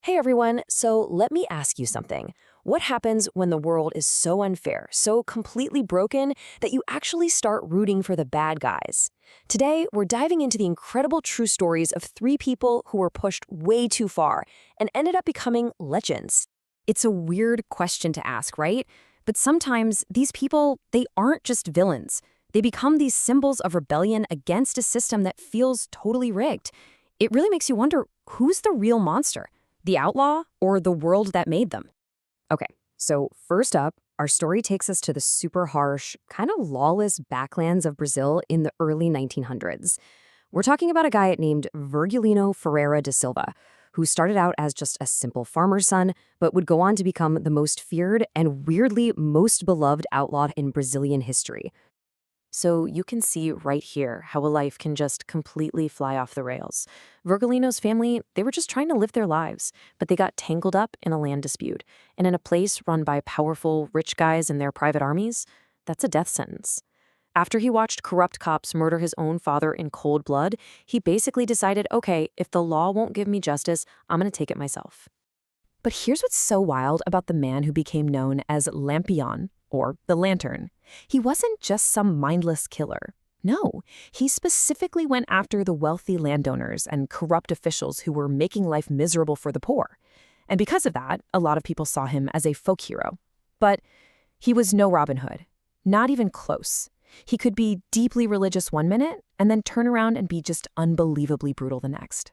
Hey everyone, so let me ask you something. What happens when the world is so unfair, so completely broken, that you actually start rooting for the bad guys? Today, we're diving into the incredible true stories of three people who were pushed way too far and ended up becoming legends. It's a weird question to ask, right? But sometimes these people, they aren't just villains. They become these symbols of rebellion against a system that feels totally rigged. It really makes you wonder, who's the real monster? The outlaw or the world that made them? Okay, so first up, our story takes us to the super harsh, kind of lawless backlands of Brazil in the early 1900s. We're talking about a guy named Virgulino Ferreira da Silva, who started out as just a simple farmer's son, but would go on to become the most feared and weirdly most beloved outlaw in Brazilian history. So you can see right here how a life can just completely fly off the rails. Virgulino's family, they were just trying to live their lives, but they got tangled up in a land dispute. And in a place run by powerful, rich guys and their private armies, that's a death sentence. After he watched corrupt cops murder his own father in cold blood, he basically decided, okay, if the law won't give me justice, I'm going to take it myself. But here's what's so wild about the man who became known as Lampion, or the Lantern. He wasn't just some mindless killer. No, he specifically went after the wealthy landowners and corrupt officials who were making life miserable for the poor. And because of that, a lot of people saw him as a folk hero. But he was no Robin Hood, not even close. He could be deeply religious one minute and then turn around and be just unbelievably brutal the next.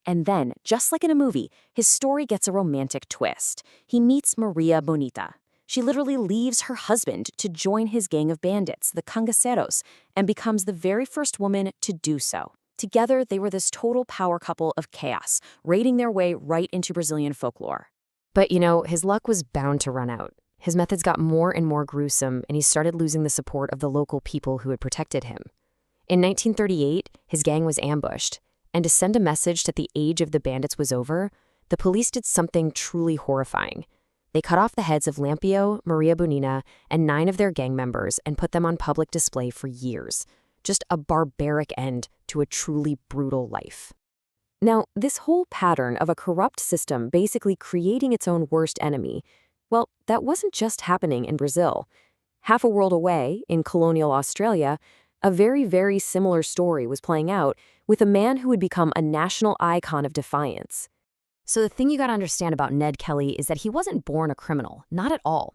And then, just like in a movie, his story gets a romantic twist. He meets Maria Bonita. She literally leaves her husband to join his gang of bandits, the Cangaceiros, and becomes the very first woman to do so. Together, they were this total power couple of chaos, raiding their way right into Brazilian folklore. But his luck was bound to run out. His methods got more and more gruesome, and he started losing the support of the local people who had protected him. In 1938, his gang was ambushed, and to send a message that the age of the bandits was over, the police did something truly horrifying. They cut off the heads of Lampio, Maria Bonina, and 9 of their gang members and put them on public display for years. Just a barbaric end to a truly brutal life. Now, this whole pattern of a corrupt system basically creating its own worst enemy, well, that wasn't just happening in Brazil. Half a world away, in colonial Australia, a very, very similar story was playing out with a man who would become a national icon of defiance. So the thing you gotta understand about Ned Kelly is that he wasn't born a criminal, not at all.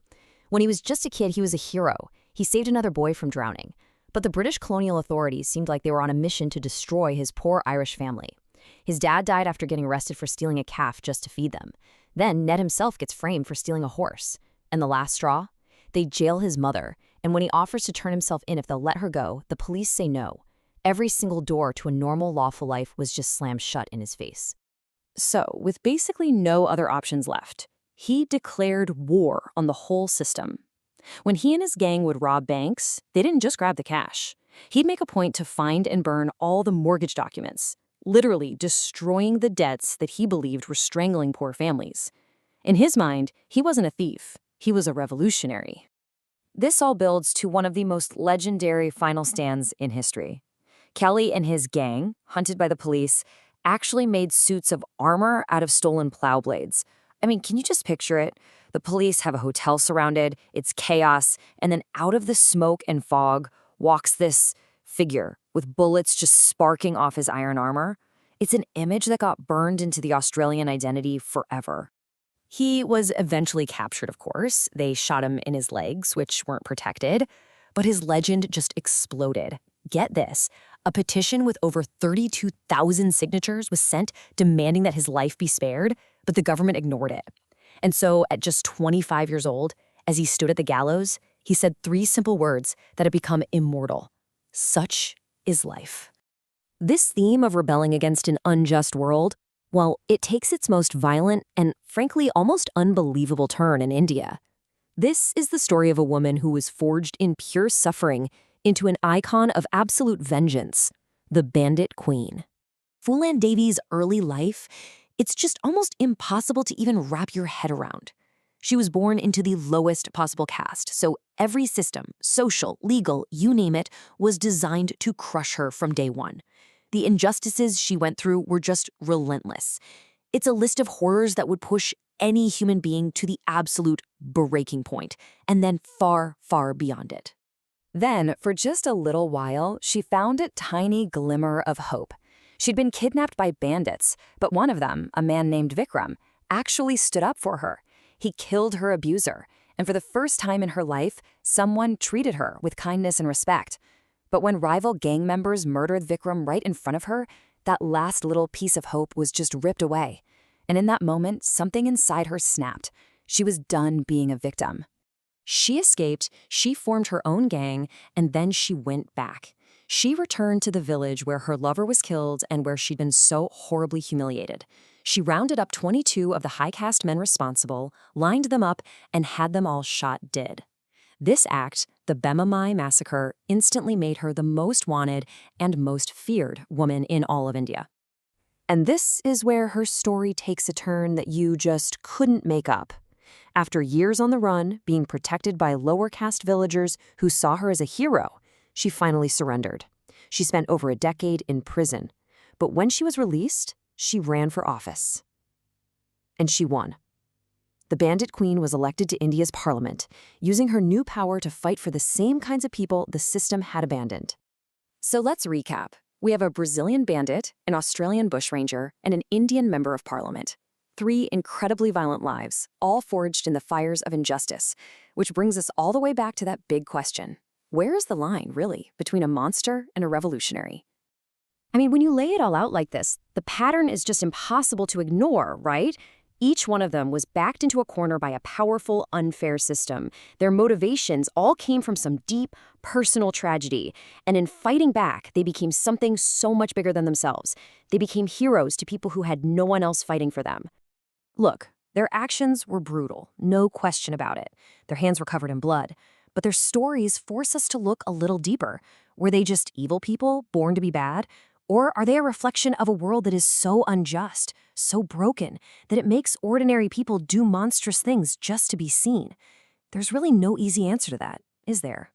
When he was just a kid, he was a hero. He saved another boy from drowning. But the British colonial authorities seemed like they were on a mission to destroy his poor Irish family. His dad died after getting arrested for stealing a calf just to feed them. Then Ned himself gets framed for stealing a horse. And the last straw? They jail his mother, and when he offers to turn himself in if they'll let her go, the police say no. Every single door to a normal, lawful life was just slammed shut in his face. So, with basically no other options left, he declared war on the whole system. When he and his gang would rob banks, they didn't just grab the cash. He'd make a point to find and burn all the mortgage documents, literally destroying the debts that he believed were strangling poor families. In his mind, he wasn't a thief. He was a revolutionary. This all builds to one of the most legendary final stands in history. Kelly and his gang, hunted by the police, actually made suits of armor out of stolen plow blades. I mean, can you just picture it? The police have a hotel surrounded, it's chaos, and then out of the smoke and fog walks this figure with bullets just sparking off his iron armor. It's an image that got burned into the Australian identity forever. He was eventually captured, of course. They shot him in his legs, which weren't protected, but his legend just exploded. Get this, a petition with over 32,000 signatures was sent demanding that his life be spared, but the government ignored it. And so at just 25 years old, as he stood at the gallows, he said 3 simple words that have become immortal. Such is life. This theme of rebelling against an unjust world, well, it takes its most violent and, frankly, almost unbelievable turn in India. This is the story of a woman who was forged in pure suffering into an icon of absolute vengeance, the Bandit Queen. Phoolan Devi's early life, it's just almost impossible to even wrap your head around. She was born into the lowest possible caste, so every system, social, legal, you name it, was designed to crush her from day one. The injustices she went through were just relentless. It's a list of horrors that would push any human being to the absolute breaking point, and then far, far beyond it. Then, for just a little while, she found a tiny glimmer of hope. She'd been kidnapped by bandits, but one of them, a man named Vikram, actually stood up for her. He killed her abuser, and for the first time in her life, someone treated her with kindness and respect. But when rival gang members murdered Vikram right in front of her, that last little piece of hope was just ripped away. And in that moment, something inside her snapped. She was done being a victim. She escaped, she formed her own gang, and then she went back. She returned to the village where her lover was killed and where she'd been so horribly humiliated. She rounded up 22 of the high-caste men responsible, lined them up, and had them all shot dead. This act, the Bemamai massacre, instantly made her the most wanted and most feared woman in all of India. And this is where her story takes a turn that you just couldn't make up. After years on the run, being protected by lower-caste villagers who saw her as a hero, she finally surrendered. She spent over a decade in prison. But when she was released, she ran for office. And she won. The Bandit Queen was elected to India's parliament, using her new power to fight for the same kinds of people the system had abandoned. So let's recap. We have a Brazilian bandit, an Australian bushranger, and an Indian member of parliament. 3 incredibly violent lives, all forged in the fires of injustice, which brings us all the way back to that big question. Where is the line, really, between a monster and a revolutionary? I mean, when you lay it all out like this, the pattern is just impossible to ignore, right? Each one of them was backed into a corner by a powerful, unfair system. Their motivations all came from some deep, personal tragedy. And in fighting back, they became something so much bigger than themselves. They became heroes to people who had no one else fighting for them. Look, their actions were brutal, no question about it. Their hands were covered in blood. But their stories force us to look a little deeper. Were they just evil people, born to be bad? Or are they a reflection of a world that is so unjust, so broken, that it makes ordinary people do monstrous things just to be seen? There's really no easy answer to that, is there?